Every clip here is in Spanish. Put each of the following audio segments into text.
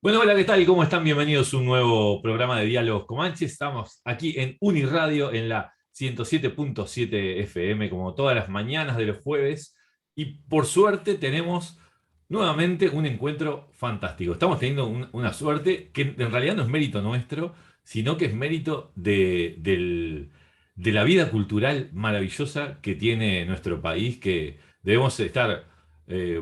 Bueno, hola, ¿qué tal? ¿Cómo están? Bienvenidos a un nuevo programa de Diálogos Comanches. Estamos aquí en Uniradio, en la 107.7 FM, como todas las mañanas de los jueves. Y por suerte tenemos nuevamente un encuentro fantástico. Estamos teniendo una suerte que en realidad no es mérito nuestro, sino que es mérito de la vida cultural maravillosa que tiene nuestro país, que debemos estar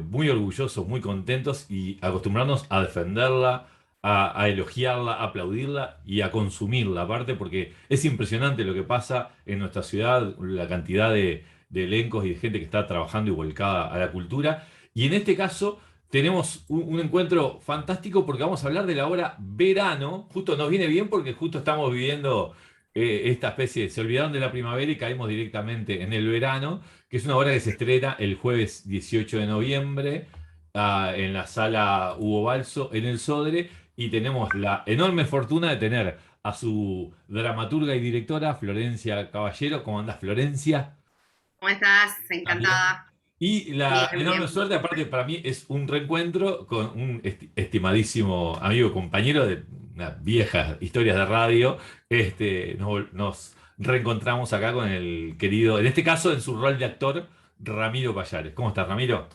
muy orgullosos, muy contentos y acostumbrarnos a defenderla, a elogiarla, a aplaudirla y a consumirla, aparte, porque es impresionante lo que pasa en nuestra ciudad, la cantidad de elencos y de gente que está trabajando y volcada a la cultura. Y en este caso tenemos un encuentro fantástico porque vamos a hablar de la obra Verano. Justo nos viene bien porque justo estamos viviendo esta especie, se olvidaron de la primavera y caímos directamente en el verano, que es una obra que se estrena el jueves 18 de noviembre en la sala Hugo Balso en el Sodre, y tenemos la enorme fortuna de tener a su dramaturga y directora, Florencia Caballero. ¿Cómo andás, Florencia? ¿Cómo estás? ¿Estás bien? Encantada. Y la Bien, enorme bien. suerte, aparte para mí, es un reencuentro con un estimadísimo amigo, compañero de unas viejas historias de radio. Nos reencontramos acá con el querido, en este caso en su rol de actor, Ramiro Payares. ¿Cómo estás, Ramiro?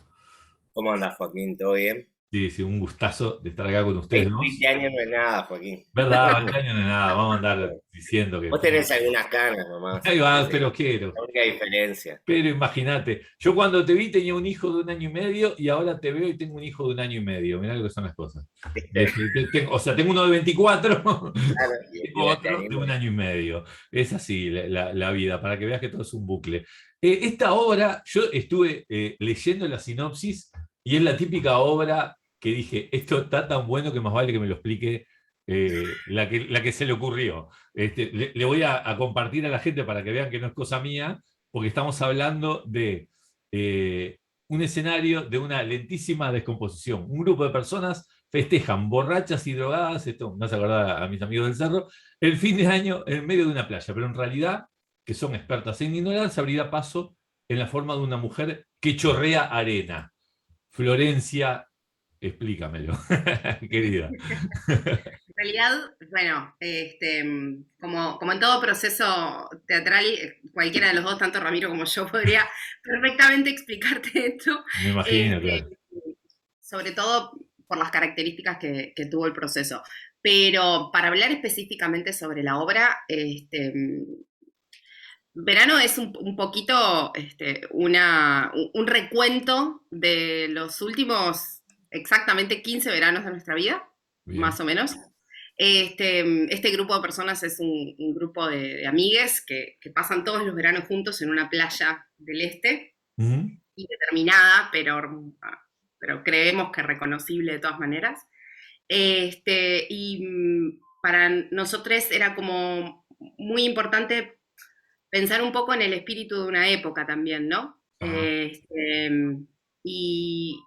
¿Cómo andás, Joaquín? ¿Todo bien? Sí, sí, un gustazo de estar acá con ustedes 20 dos. años no es nada, Joaquín. ¿Verdad? 20 años no es nada, vamos a andar diciendo que Vos tenés algunas canas nomás. ahí va, Esa es pero quiero. la única diferencia. Pero imagínate, yo cuando te vi tenía un hijo de 1 año y medio y ahora te veo y tengo un hijo de 1 año y medio. Mirá lo que son las cosas. O sea, tengo uno de 24, Claro, tengo y este otro de un anime. año y medio. Es así la vida, para que veas que todo es un bucle. Esta obra, yo estuve leyendo la sinopsis y es la típica obra que dije, esto está tan bueno que más vale que me lo explique la que se le ocurrió. Le voy a compartir a la gente para que vean que no es cosa mía, porque estamos hablando de eh, un escenario de una lentísima descomposición. Un grupo de personas festejan borrachas y drogadas, esto me hace acordar a mis amigos del cerro, el fin de año en medio de una playa, pero en realidad, que son expertas en ignorancia, abrirá paso en la forma de una mujer que chorrea arena. Florencia, explícamelo, querida. En realidad, bueno, como en todo proceso teatral, cualquiera de los dos, tanto Ramiro como yo, podría perfectamente explicarte esto, Me imagino, este, claro. sobre todo por las características que tuvo el proceso. Pero para hablar específicamente sobre la obra, Verano es un poquito un recuento de los últimos exactamente 15 veranos de nuestra vida, Bien. más o menos. Este grupo de personas es un grupo de amigues que pasan todos los veranos juntos en una playa del este, Ujú. indeterminada, pero creemos que reconocible de todas maneras. Para nosotros era como muy importante pensar un poco en el espíritu de una época también, ¿no? Ajá. Y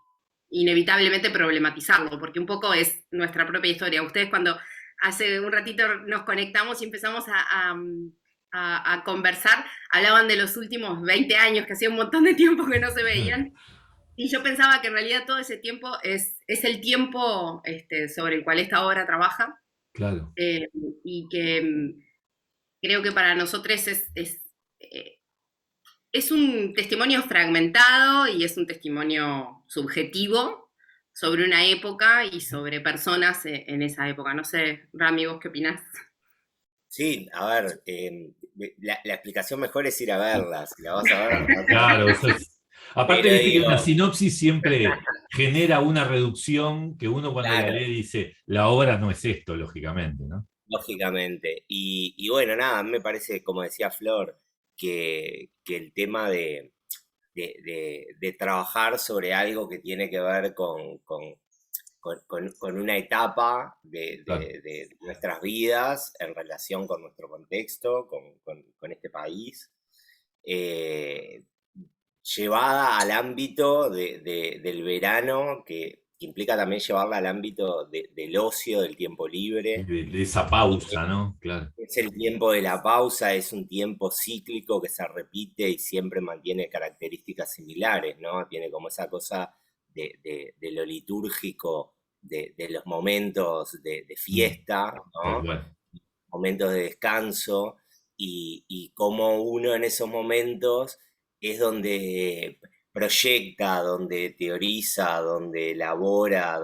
inevitablemente problematizarlo, porque un poco es nuestra propia historia. Ustedes cuando hace un ratito nos conectamos y empezamos a conversar, hablaban de los últimos 20 años, que hacía un montón de tiempo que no se veían, y yo pensaba que en realidad todo ese tiempo es el tiempo sobre el cual esta obra trabaja, Claro. eh, y que creo que para nosotros eh, es un testimonio fragmentado y es un testimonio subjetivo sobre una época y sobre personas en esa época. No sé, Rami, ¿vos qué opinás? Sí, a ver, la explicación mejor es ir a verla. Si la vas a ver, andate a Claro, verla. eso es. Aparte, Pero viste que una digo, sinopsis siempre genera una reducción que uno cuando la claro, lee dice, la obra no es esto, lógicamente, ¿no? lógicamente. Y bueno, nada, a mí me parece, como decía Flor, que el tema de trabajar sobre algo que tiene que ver con una etapa Claro. de nuestras vidas en relación con nuestro contexto, con este país, eh, llevada al ámbito del verano, que implica también llevarla al ámbito del ocio, del tiempo libre. De esa pausa, ¿no? Claro. Es el tiempo de la pausa, es un tiempo cíclico que se repite y siempre mantiene características similares, ¿no? Tiene como esa cosa de lo litúrgico de los momentos de fiesta, Tal ¿no? cual. Momentos de descanso, y cómo uno en esos momentos es donde proyecta, donde teoriza, donde elabora,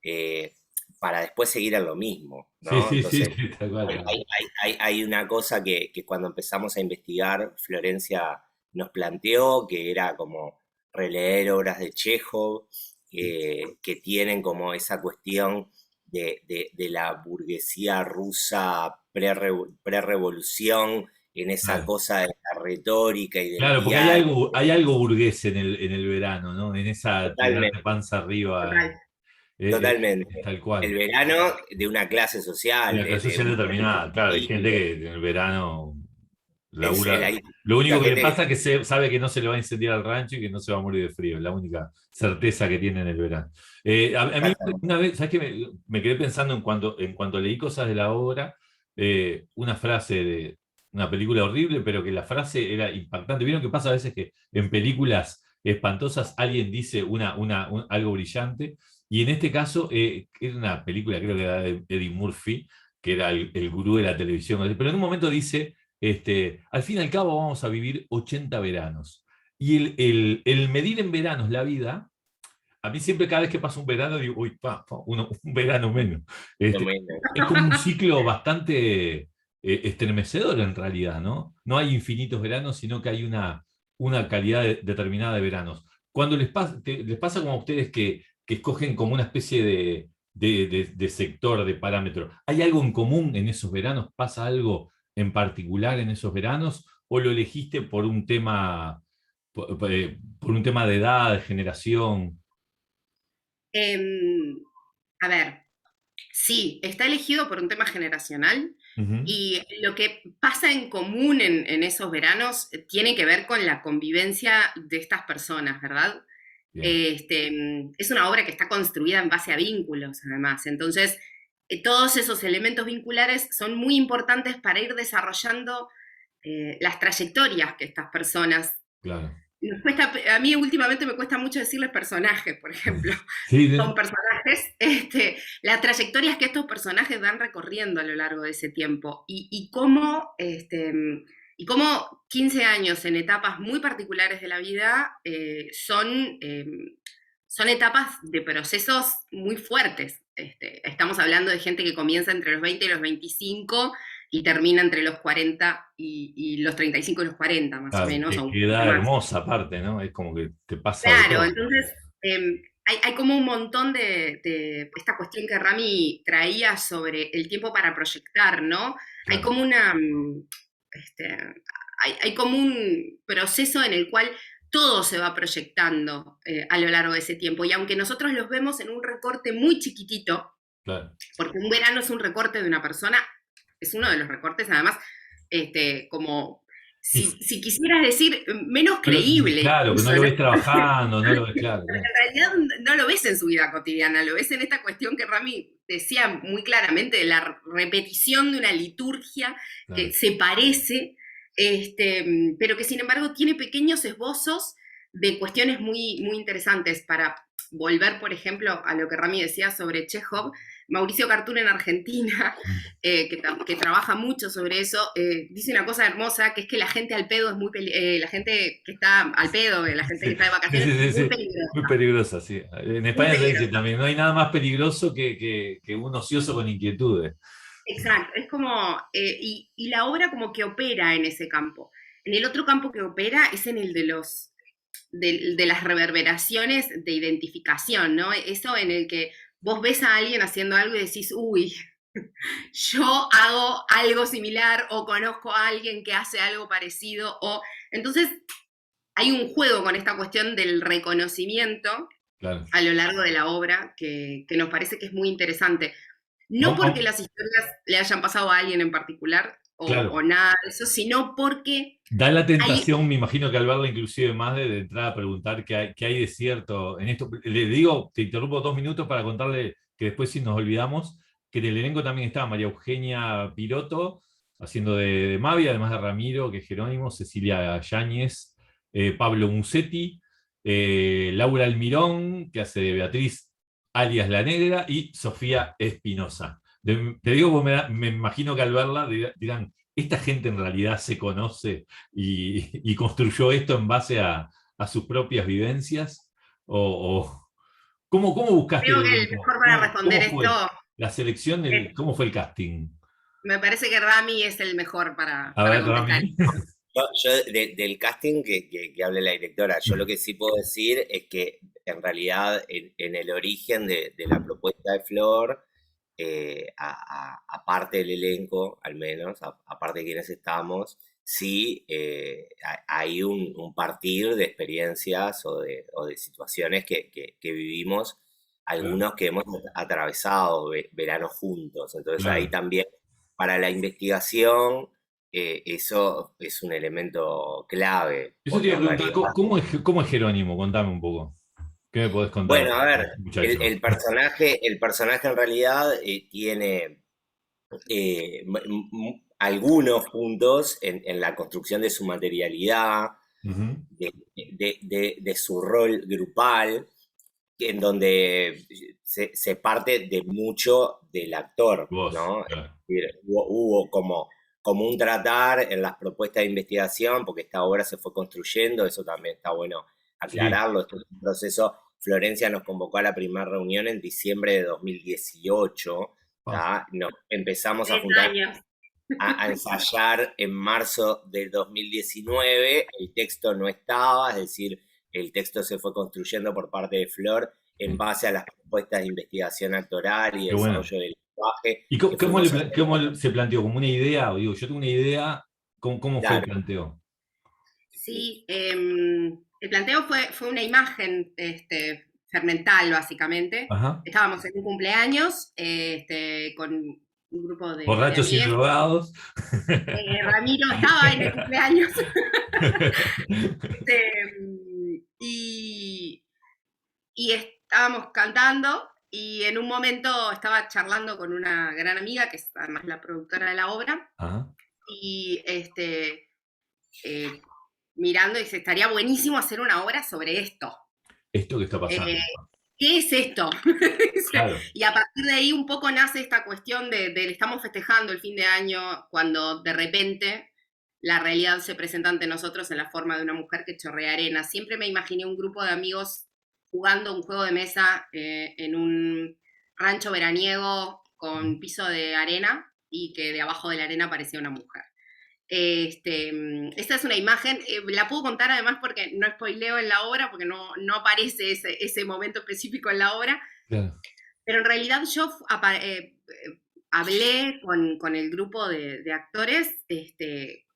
eh, para después seguir en lo mismo, Sí, ¿no? sí, sí, Entonces, sí, tal cual, hay, tal cual. hay- hay una cosa que cuando empezamos a investigar, Florencia nos planteó, que era como releer obras de Chekhov, que tienen como esa cuestión de la burguesía rusa pre-revolución, en esa Claro. cosa de la retórica y del Claro, porque diálogo. hay algo burgués en el verano, ¿no? En esa tirarte Totalmente, panza arriba, Total. totalmente. tal El cual. verano de una clase Y social, la clase de social un determinada, claro, hay gente libre, que en el verano hay labura. Lo mucha único que le gente pasa es que sabe que no se le va a incendiar el rancho y que no se va a morir de frío, es la única certeza que tiene en el verano. A mí, que... una vez, ¿sabes qué? Me quedé pensando en cuanto leí cosas de la obra, una frase de una película horrible, pero que la frase era impactante. ¿Vieron qué pasa a veces que en películas espantosas alguien dice algo brillante? Y en este caso, era una película, creo que era de Eddie Murphy, que era el gurú de la televisión, pero en un momento dice al fin y al cabo vamos a vivir 80 veranos. Y el medir en veranos la vida, a mí siempre cada vez que pasa un verano digo, uy, un verano menos. lo Este, menos. es como un ciclo bastante estremecedor en realidad, ¿no? No hay infinitos veranos, sino que hay una calidad determinada de veranos. Cuando les pasa como a ustedes que escogen como una especie de sector, de parámetro, ¿hay algo en común en esos veranos? ¿Pasa algo en particular en esos veranos? ¿O lo elegiste por un tema, por un tema de edad, de generación? Em, a ver, sí, está elegido por un tema generacional Ujú. y lo que pasa en común en esos veranos tiene que ver con la convivencia de estas personas, ¿verdad? Bien, Es una obra que está construida en base a vínculos, además. Entonces, todos esos elementos vinculares son muy importantes para ir desarrollando las trayectorias que estas personas claro. a mí últimamente me cuesta mucho decirles personajes, por ejemplo. Sí, Son personajes, las trayectorias que estos personajes van recorriendo a lo largo de ese tiempo y cómo 15 años en etapas muy particulares de la vida son etapas de procesos muy fuertes. Estamos hablando de gente que comienza entre los 20 y los 25 y termina entre los 40 y los 35 y los 40, más o claro, menos, o un queda poquito más. hermosa aparte, ¿no? Es como que te pasa de Claro, todo. entonces hay como un montón de esta cuestión que Rami traía sobre el tiempo para proyectar, ¿no? Hay Claro, como este, hay como un proceso en el cual todo se va proyectando a lo largo de ese tiempo. Y aunque nosotros los vemos en un recorte muy chiquitito, claro. porque un verano es un recorte de una persona, es uno de los recortes, además, como Y- si quisieras decir, menos creíble claro, que no incluso, lo ¿no? ves trabajando, no lo ves, claro, Porque claro, en realidad no lo ves en su vida cotidiana, lo ves en esta cuestión que Rami decía muy claramente, de la repetición de una liturgia que claro. se parece, pero que sin embargo tiene pequeños esbozos de cuestiones muy, muy interesantes. Para volver, por ejemplo, a lo que Rami decía sobre Chekhov, Mauricio Cartún en Argentina, que trabaja mucho sobre eso, dice una cosa hermosa, que es que la gente al pedo es la gente que está al pedo, la gente que Sí, está de sí, vacaciones, sí, es sí, muy sí. Muy peligrosa, peligrosa, sí. En muy España se dice peligrosa. también, no hay nada más peligroso que un ocioso con inquietudes. Exacto, es como, y la obra como que opera en ese campo. En el otro campo que opera es en el de las reverberaciones de identificación, ¿no? Eso en el que vos ves a alguien haciendo algo y decís, uy, yo hago algo similar o conozco a alguien que hace algo parecido, o entonces hay un juego con esta cuestión del reconocimiento Claro. a lo largo de la obra que nos parece que es muy interesante. No porque Vamos, las historias le hayan pasado a alguien en particular o claro. nada de eso, sino porque Da la hay... tentación, me imagino que al verla inclusive más de entrada a preguntar qué hay de cierto en esto. Le digo, te interrumpo 2 minutos para contarle que después si nos olvidamos, que en el elenco también estaba María Eugenia Piroto, haciendo de Mavi, además de Ramiro, que es Jerónimo, Cecilia Yáñez, Pablo Musetti, Laura Almirón, que hace de Beatriz, alias La Negra, y Sofía Espinosa. Te digo, porque me imagino que al verla dirán, ¿esta gente en realidad se conoce y construyó esto en base a sus propias vivencias? ¿Cómo buscaste Creo el que el elenco? mejor para responder ¿Cómo esto, fue la selección? es- ¿Cómo fue el casting? me parece que Rami es el mejor A para ver, contestar. Rami. Del casting que hable la directora, yo lo que sí puedo decir es que en realidad en el origen de la propuesta de Flor, aparte del elenco, al menos, aparte de quienes estamos, sí hay un partir de experiencias o de situaciones que vivimos, Claro, algunos que hemos atravesado veranos juntos. Entonces ahí claro. también, para la investigación, eso es un elemento clave, Eso te porque iba a en preguntar, realidad, ¿cómo es Jerónimo? Contame un poco. ¿Qué me podés contar bueno, a de ver, este muchacho? el personaje en realidad tiene algunos puntos en la construcción de su materialidad, Ujú. de su rol grupal, en donde se parte de mucho del actor, Vos, ¿no? Es claro. decir, hubo como un tratar en las propuestas de investigación, porque esta obra se fue construyendo, eso también está bueno Sí. aclararlo, esto es un proceso. Florencia nos convocó a la primera reunión en diciembre de 2018, Ah, ¿tá? Nos empezamos a 3 juntar años. a ensayar en marzo del 2019, el texto no estaba, es decir, el texto se fue construyendo por parte de Flor en sí. base a las propuestas de investigación actoral y Qué bueno. desarrollo del lenguaje ¿Y que fuimos haciendo. se planteó? ¿Como una idea? O digo, yo tengo una idea, ¿cómo fue el Claro, planteo? Sí, el planteo fue una imagen fermental, básicamente. Ajá. Estábamos en un cumpleaños con un grupo de Borrachos y amigues. drogados. Ramiro estaba en el cumpleaños. Este, y, y estábamos cantando y en un momento estaba charlando con una gran amiga, que es además la productora de la obra, Ajá. y eh, mirando y dice, estaría buenísimo hacer una obra sobre esto. Esto que está Eh, pasando. ¿Qué es esto? Claro, Y a partir de ahí un poco nace esta cuestión de estamos festejando el fin de año cuando de repente la realidad se presenta ante nosotros en la forma de una mujer que chorrea arena. Siempre me imaginé un grupo de amigos jugando un juego de mesa en un rancho veraniego con piso de arena y que de abajo de la arena aparecía una mujer. Esta es una imagen, la puedo contar además porque no spoileo en la obra, porque no aparece ese momento específico en la obra, claro. pero en realidad yo hablé con el grupo de actores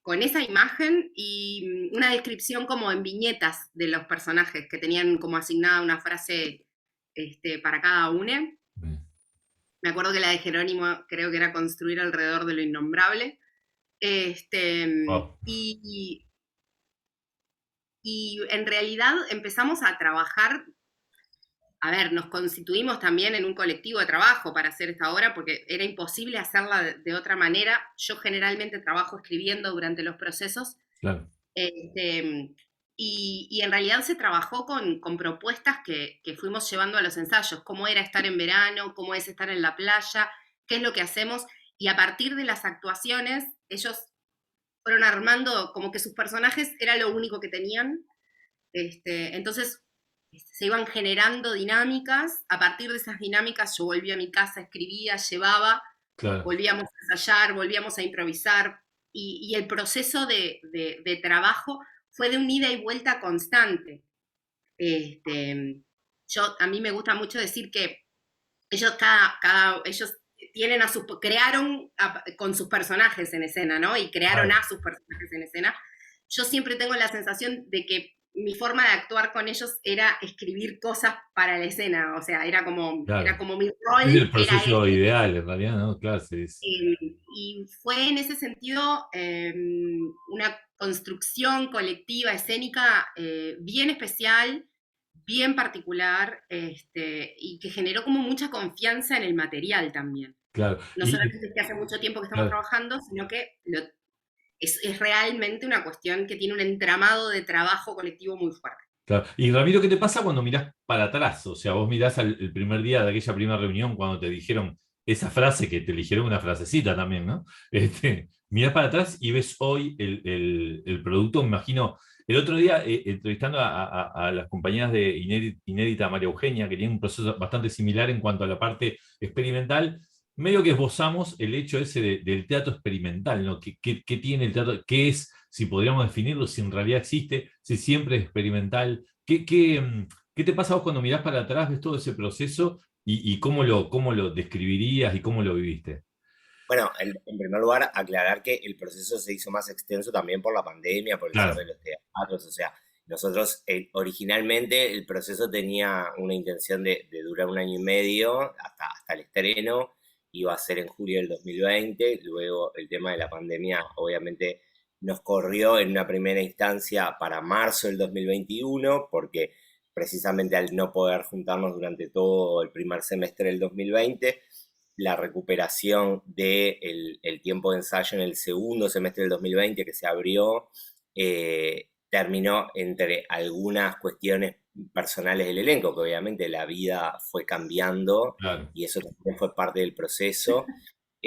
con esa imagen y una descripción como en viñetas de los personajes, que tenían como asignada una frase para cada uno. Bien. Me acuerdo que la de Jerónimo creo que era construir alrededor de lo innombrable. Este, Wow. y, y en realidad empezamos a trabajar, a ver, nos constituimos también en un colectivo de trabajo para hacer esta obra porque era imposible hacerla de otra manera. Yo generalmente trabajo escribiendo durante los procesos Claro, este, y en realidad se trabajó con propuestas que fuimos llevando a los ensayos, cómo era estar en verano, cómo es estar en la playa, qué es lo que hacemos, y a partir de las actuaciones ellos fueron armando como que sus personajes era lo único que tenían. Entonces se iban generando dinámicas. A partir de esas dinámicas yo volvía a mi casa, escribía, llevaba, claro. volvíamos a ensayar, volvíamos a improvisar. Y el proceso de trabajo fue de un ida y vuelta constante. A mí me gusta mucho decir que ellos, ellos tienen crearon con sus personajes en escena, ¿no? Y crearon Claro, a sus personajes en escena. Yo siempre tengo la sensación de que mi forma de actuar con ellos era escribir cosas para la escena, o sea, era claro. como mi Es el rol, era proceso ideal, en realidad, ¿no? Claro, sí, y fue en ese sentido una construcción colectiva, escénica, bien especial, bien particular, y que generó como mucha confianza en el material también. claro. No solamente es que hace mucho tiempo que estamos Claro. trabajando, sino que es realmente una cuestión que tiene un entramado de trabajo colectivo muy fuerte. Claro. Y Ramiro, ¿qué te pasa cuando mirás para atrás? O sea, vos mirás el primer día de aquella primera reunión cuando te dijeron esa frase, que te eligieron una frasecita también, ¿no? Mirás para atrás y ves hoy el producto, me imagino. El otro día, entrevistando a las compañeras de Inédita María Eugenia, que tienen un proceso bastante similar en cuanto a la parte experimental, medio que esbozamos el hecho ese del teatro experimental, ¿no? ¿Qué tiene el teatro? ¿Qué es? Si podríamos definirlo, si en realidad existe, si siempre es experimental. ¿Qué te pasa a vos cuando mirás para atrás, ves todo ese proceso y cómo lo describirías y cómo lo viviste? Bueno, en primer lugar, aclarar que el proceso se hizo más extenso también por la pandemia, por el cierre de Claro, los teatros. O sea, nosotros originalmente el proceso tenía una intención de durar 1 año y medio hasta el estreno. Iba a ser en julio del 2020. Luego el tema de la pandemia obviamente nos corrió en una primera instancia para marzo del 2021, porque precisamente al no poder juntarnos durante todo el primer semestre del 2020, la recuperación del tiempo de ensayo en el segundo semestre del 2020 que se abrió, terminó entre algunas cuestiones personales del elenco, que obviamente la vida fue cambiando claro. y eso también fue parte del proceso.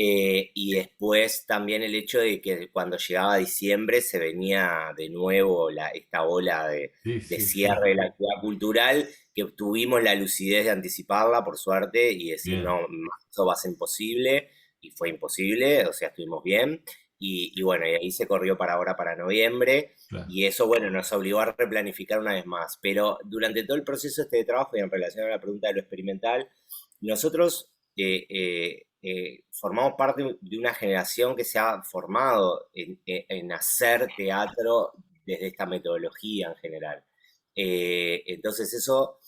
Y después también el hecho de que cuando llegaba diciembre se venía de nuevo esta ola Sí, de sí, sí. cierre de la actividad cultural, que tuvimos la lucidez de anticiparla, por suerte, y decir, Bien, no, eso va a ser imposible, y fue imposible, o sea, estuvimos bien, y bueno, y ahí se corrió para ahora, para noviembre, claro. y eso, bueno, nos obligó a replanificar una vez más, pero durante todo el proceso este de trabajo, y en relación a la pregunta de lo experimental, nosotros formamos parte de una generación que se ha formado en hacer teatro desde esta metodología en general. Entonces eso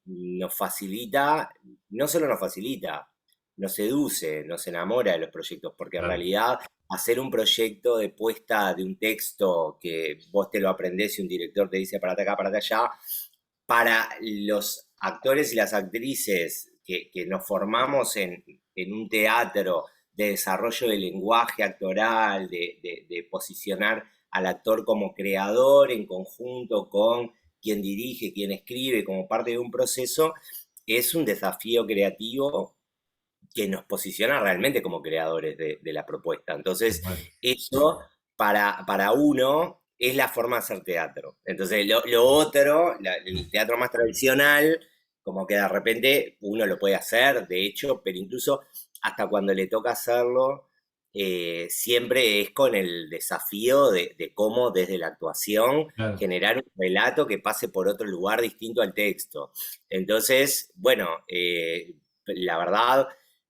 nos facilita, no solo nos facilita, nos seduce, nos enamora de los proyectos, porque en Claro. realidad hacer un proyecto de puesta de un texto que vos te lo aprendés y un director te dice para acá, para allá, para los actores y las actrices que nos formamos en un teatro de desarrollo del lenguaje actoral, de posicionar al actor como creador en conjunto con quien dirige, quien escribe, como parte de un proceso, es un desafío creativo que nos posiciona realmente como creadores de la propuesta. Entonces, Bueno, eso para uno es la forma de hacer teatro. Entonces, lo otro, el teatro más tradicional, como que de repente uno lo puede hacer, de hecho, pero incluso hasta cuando le toca hacerlo, siempre es con el desafío de cómo desde la actuación claro. generar un relato que pase por otro lugar distinto al texto. Entonces, bueno, la verdad,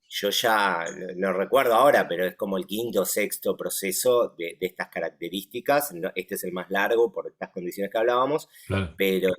yo ya no recuerdo ahora, pero es como el quinto o sexto proceso de estas características. Este es el más largo por estas condiciones que hablábamos, Claro, pero,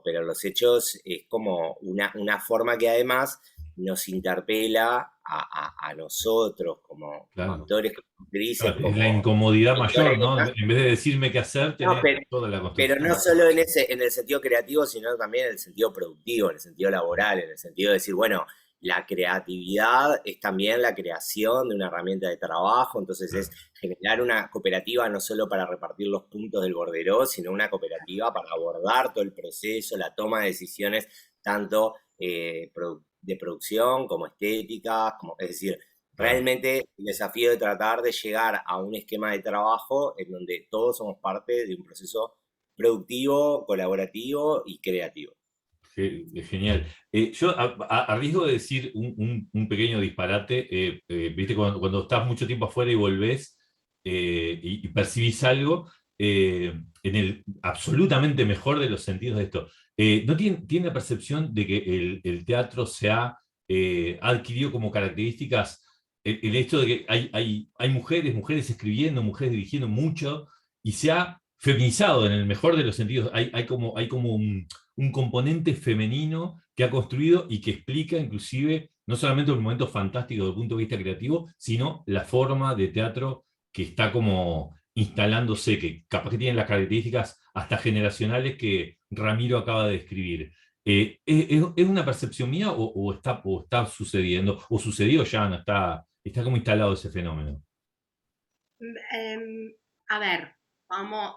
pero los hechos es como una forma que además nos interpela a nosotros como claro. actores, como actrices, Claro, es la como incomodidad lectores mayor, y ¿no? demás. En vez de decirme qué hacer, No, tenés toda la pero no construcción. solo en el sentido creativo, sino también en el sentido productivo, en el sentido laboral, en el sentido de decir, bueno, la creatividad es también la creación de una herramienta de trabajo, entonces es Claro, generar una cooperativa no solo para repartir los puntos del borderó, sino una cooperativa para abordar todo el proceso, la toma de decisiones, tanto de producción como estéticas, como, es decir, claro. realmente el desafío de tratar de llegar a un esquema de trabajo en donde todos somos parte de un proceso productivo, colaborativo y creativo. Genial. Yo, a riesgo de decir un pequeño disparate, viste, cuando estás mucho tiempo afuera y volvés y percibís algo, en el absolutamente mejor de los sentidos de esto, ¿no tiene la percepción de que el teatro ha adquirido como características el hecho de que hay mujeres escribiendo, mujeres dirigiendo mucho, y se ha feminizado en el mejor de los sentidos? Hay como un componente femenino que ha construido y que explica inclusive no solamente un momento fantástico desde el punto de vista creativo, sino la forma de teatro que está como instalándose, que capaz que tiene las características hasta generacionales que Ramiro acaba de describir. ¿Es una percepción mía o está sucediendo? ¿O sucedió ya? No está como instalado ese fenómeno. A ver, vamos,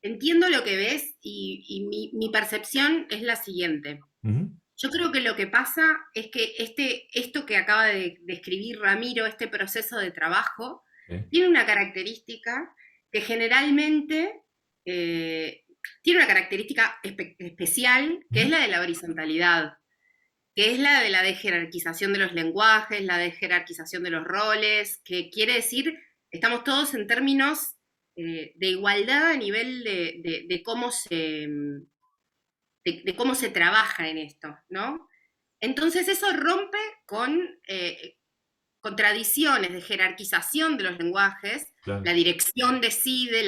entiendo lo que ves y mi percepción es la siguiente. Ujú. Yo creo que lo que pasa es que esto que acaba de describir Ramiro, este proceso de trabajo, Sí. tiene una característica que generalmente tiene una característica especial, que es Ujú. la de la horizontalidad, que es la de la desjerarquización de los lenguajes, la desjerarquización de los roles, que quiere decir, estamos todos en términos de igualdad a nivel de cómo de cómo se trabaja en esto, ¿no? Entonces eso rompe con tradiciones de jerarquización de los lenguajes, Claro. la dirección decide,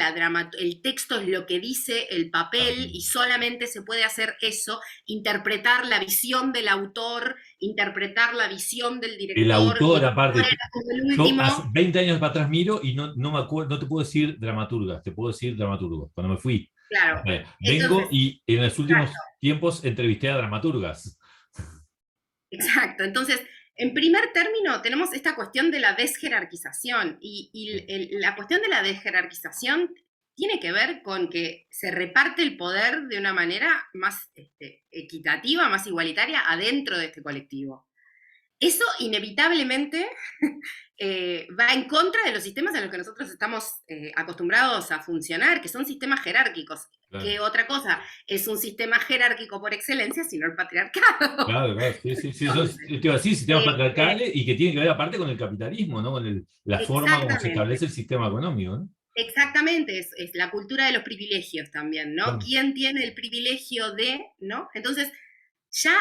el texto es lo que dice el Ah, papel y solamente se puede hacer eso, interpretar la visión del autor, interpretar la visión del el director, y autor, el autor aparte, era como el yo hace último. 20 años para atrás miro y no me acuerdo, no te puedo decir dramaturgas, te puedo decir dramaturgos. Cuando me fui, Claro. vengo Entonces, y en los últimos exacto. tiempos entrevisté a dramaturgas. Exacto. Entonces, en primer término, tenemos esta cuestión de la desjerarquización y la cuestión de la desjerarquización tiene que ver con que se reparte el poder de una manera más equitativa, más igualitaria adentro de este colectivo. Eso inevitablemente va en contra de los sistemas en los que nosotros estamos acostumbrados a funcionar, que son sistemas jerárquicos. Claro, ¿Qué otra cosa? Es un sistema jerárquico por excelencia, sino el patriarcado. claro, claro, sí, sí, sí, son Entonces, te iba a decir, sistemas este, patriarcales y que tienen que ver aparte con el capitalismo, ¿no? Con la forma como se exactamente, establece el sistema económico, ¿no? exactamente, es la cultura de los privilegios también, ¿no? Claro. ¿Quién tiene el privilegio de, ¿no? Entonces, ya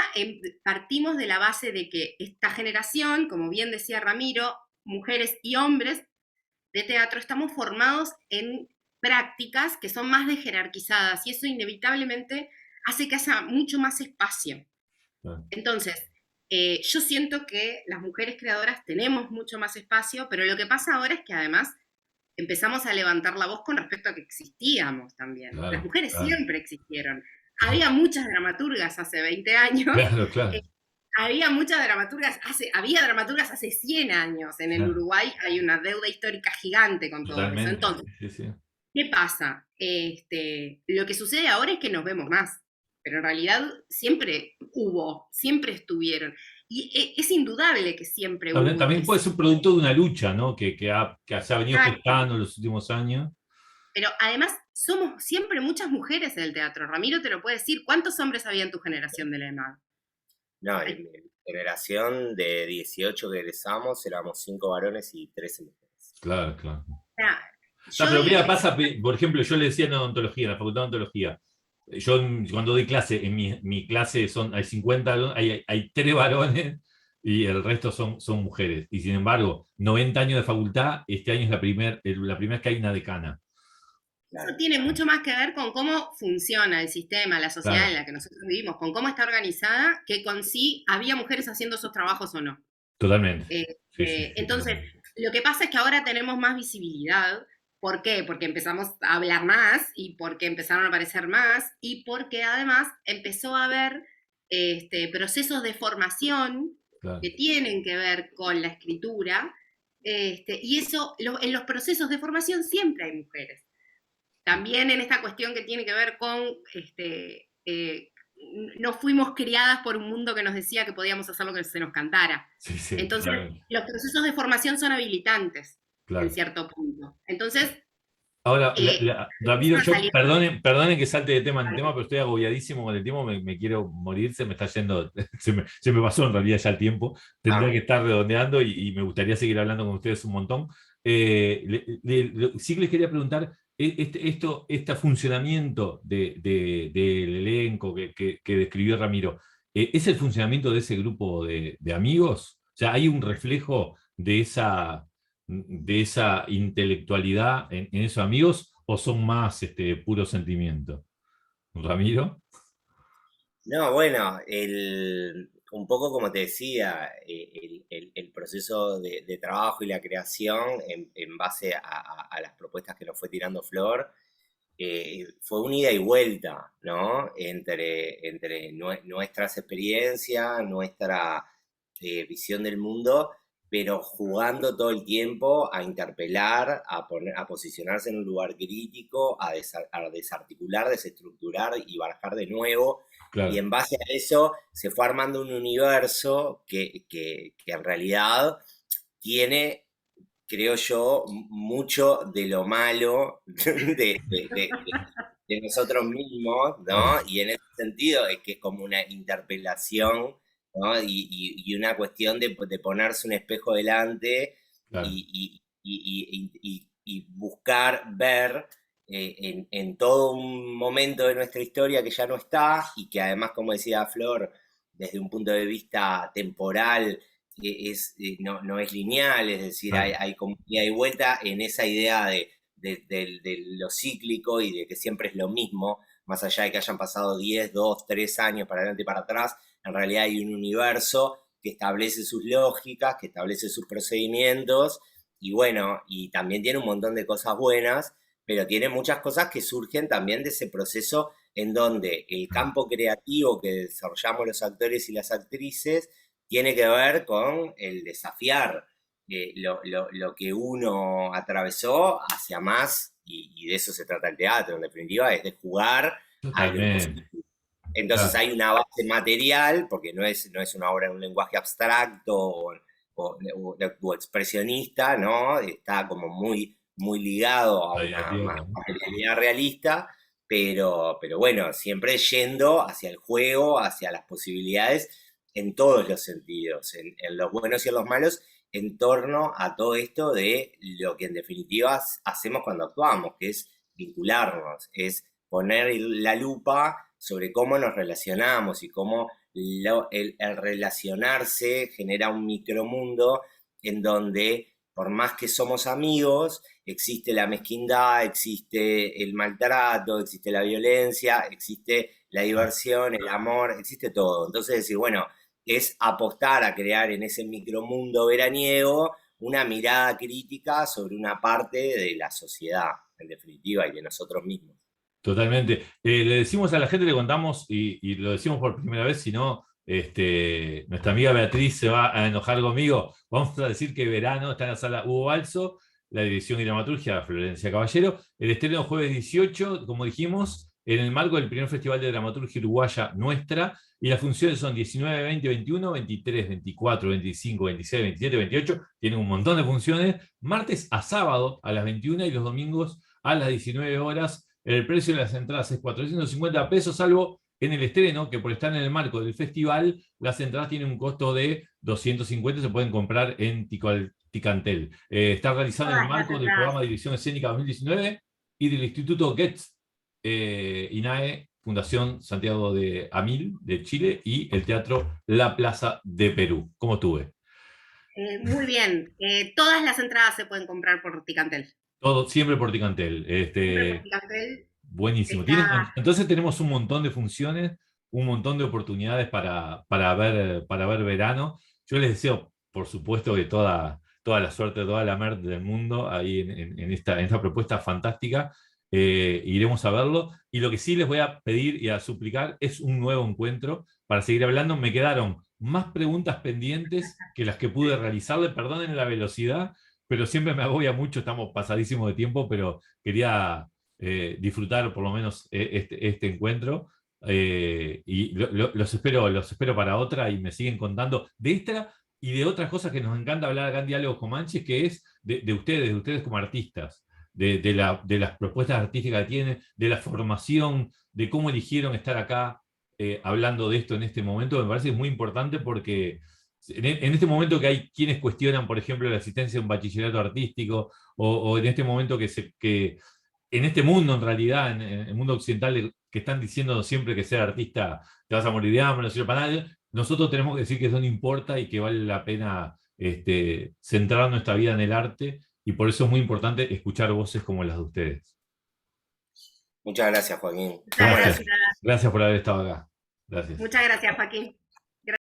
partimos de la base de que esta generación, como bien decía Ramiro, mujeres y hombres de teatro, estamos formados en prácticas que son más de jerarquizadas y eso inevitablemente hace que haya mucho más espacio. Claro. Entonces, yo siento que las mujeres creadoras tenemos mucho más espacio, pero lo que pasa ahora es que además empezamos a levantar la voz con respecto a que existíamos también. Las Claro, mujeres claro, siempre existieron. Había muchas dramaturgas hace 20 años, claro, eh, claro, había dramaturgas hace 100 años. En el claro, Uruguay hay una deuda histórica gigante con todo eso. totalmente, Entonces, sí, sí, sí. ¿qué pasa? Lo que sucede ahora es que nos vemos más, pero en realidad siempre hubo, siempre estuvieron. Y es indudable que siempre También, hubo y que también puede ser producto de una lucha, ¿no? Que se ha venido exacto. gestando en los últimos años. Pero además somos siempre muchas mujeres en el teatro. Ramiro te lo puede decir. ¿Cuántos hombres había en tu generación de la EMAD? No, en mi generación de 18 que egresamos éramos 5 varones y 13 mujeres. Claro, claro. No, Yo pero doy el mira, pasa, ejemplo. por ejemplo, yo le decía en odontología, en la facultad de odontología, cuando doy clase, en mi clase hay 50 alumnos, hay 3 varones y el resto son mujeres. Y sin embargo, 90 años de facultad, este año es la primera que hay una decana. Eso Claro. tiene mucho más que ver con cómo funciona el sistema, la sociedad en Claro, la que nosotros vivimos, con cómo está organizada, que con si había mujeres haciendo esos trabajos o no. totalmente. Sí, sí, sí, Entonces, totalmente. lo que pasa es que ahora tenemos más visibilidad. ¿Por qué? Porque empezamos a hablar más y porque empezaron a aparecer más y porque además empezó a haber procesos de formación Claro. que tienen que ver con la escritura, y eso, en los procesos de formación siempre hay mujeres. También en esta cuestión que tiene que ver con, no fuimos criadas por un mundo que nos decía que podíamos hacer lo que se nos cantara. Sí, sí, Entonces, totalmente. los procesos de formación son habilitantes en Claro. cierto punto. Entonces, Ahora, Ramiro, empiezan a yo salir. perdonen que salte de tema en tema, pero estoy agobiadísimo con el tiempo, me quiero morir, se me está yendo, se me pasó en realidad ya el tiempo, tendría Ah, que estar redondeando y me gustaría seguir hablando con ustedes un montón. Sí que les quería preguntar, este funcionamiento del elenco que describió Ramiro, ¿es el funcionamiento de ese grupo de amigos? O sea, ¿hay un reflejo de esa intelectualidad en esos amigos o son más puro sentimiento? Ramiro. no, bueno, un poco como te decía, el proceso de trabajo y la creación en base a las propuestas que nos fue tirando Flor, fue un ida y vuelta, ¿no? Entre nuestras experiencias, nuestra visión del mundo pero jugando todo el tiempo a interpelar, a posicionarse en un lugar crítico, a desarticular, desestructurar y barajar de nuevo. Claro. Y en base a eso se fue armando un universo que en realidad tiene, creo yo, mucho de lo malo de nosotros mismos, ¿no? Y en ese sentido es que es como una interpelación, ¿no? Y una cuestión de ponerse un espejo delante Claro. y buscar ver en todo un momento de nuestra historia que ya no está y que además, como decía Flor, desde un punto de vista temporal, no es lineal, es decir, Claro. hay como ida y vuelta en esa idea de lo cíclico y de que siempre es lo mismo, más allá de que hayan pasado 10, 2, 3 años para adelante y para atrás, en realidad hay un universo que establece sus lógicas, que establece sus procedimientos, y bueno, y también tiene un montón de cosas buenas, pero tiene muchas cosas que surgen también de ese proceso en donde el campo creativo que desarrollamos los actores y las actrices tiene que ver con el desafiar lo que uno atravesó hacia más, y de eso se trata el teatro, en definitiva, es de jugar a lo Totalmente. imposible. Entonces Claro. hay una base material, porque no es una obra en un lenguaje abstracto o expresionista, ¿no? Está como muy ligado a La de la una tierra, ¿no? materialidad realista, pero bueno, siempre yendo hacia el juego, hacia las posibilidades en todos los sentidos, en los buenos y en los malos, en torno a todo esto de lo que en definitiva hacemos cuando actuamos, que es vincularnos, es poner la lupa sobre cómo nos relacionamos y cómo el relacionarse genera un micromundo en donde, por más que somos amigos, existe la mezquindad, existe el maltrato, existe la violencia, existe la diversión, el amor, existe todo. Entonces decir, bueno, es apostar a crear en ese micromundo veraniego una mirada crítica sobre una parte de la sociedad, en definitiva, y de nosotros mismos. Totalmente. Le decimos a la gente, le contamos, y lo decimos por primera vez, si no, nuestra amiga Beatriz se va a enojar conmigo. Vamos a decir que Verano está en la sala Hugo Balso, la dirección y dramaturgia Florencia Caballero. El estreno jueves 18, como dijimos, en el marco del primer Festival de Dramaturgia Uruguaya Nuestra, y las funciones son 19, 20, 21, 23, 24, 25, 26, 27, 28. Tienen un montón de funciones, martes a sábado a las 21 y los domingos a las 19 horas. El precio de las entradas es 450 pesos, salvo en el estreno, que por estar en el marco del festival, las entradas tienen un costo de 250, se pueden comprar en Ticantel. Está realizado en el marco del programa de Dirección Escénica 2019 y del Instituto Goetz, INAE, Fundación Santiago de Amil, de Chile, y el Teatro La Plaza de Perú. ¿Cómo estuve? Muy bien. Todas las entradas se pueden comprar por Ticantel. Todo siempre por Ticantel. Siempre por Ticantel. Buenísimo. Está... Entonces tenemos un montón de funciones, un montón de oportunidades para ver Verano. Yo les deseo, por supuesto, que toda la suerte, toda la merda del mundo ahí en esta propuesta fantástica. Iremos a verlo. Y lo que sí les voy a pedir y a suplicar es un nuevo encuentro para seguir hablando. Me quedaron más preguntas pendientes que las que pude realizarle. Perdonen la velocidad, pero siempre me agobia mucho. Estamos pasadísimos de tiempo, pero quería disfrutar por lo menos este encuentro. Y los espero para otra, y me siguen contando de esta y de otras cosas que nos encanta hablar acá en Diálogos Comanches, que es de ustedes como artistas, de las propuestas artísticas que tienen, de la formación, de cómo eligieron estar acá hablando de esto en este momento. Me parece que es muy importante porque en este momento que hay quienes cuestionan, por ejemplo, la existencia de un bachillerato artístico, o en este momento que en este mundo, en realidad, en el mundo occidental, que están diciendo siempre que ser artista te vas a morir de hambre, no sirve para nada, nosotros tenemos que decir que eso no importa y que vale la pena centrar nuestra vida en el arte, y por eso es muy importante escuchar voces como las de ustedes. Muchas gracias, Joaquín. Muchas gracias. Gracias por haber estado acá. Gracias. Muchas gracias, Joaquín.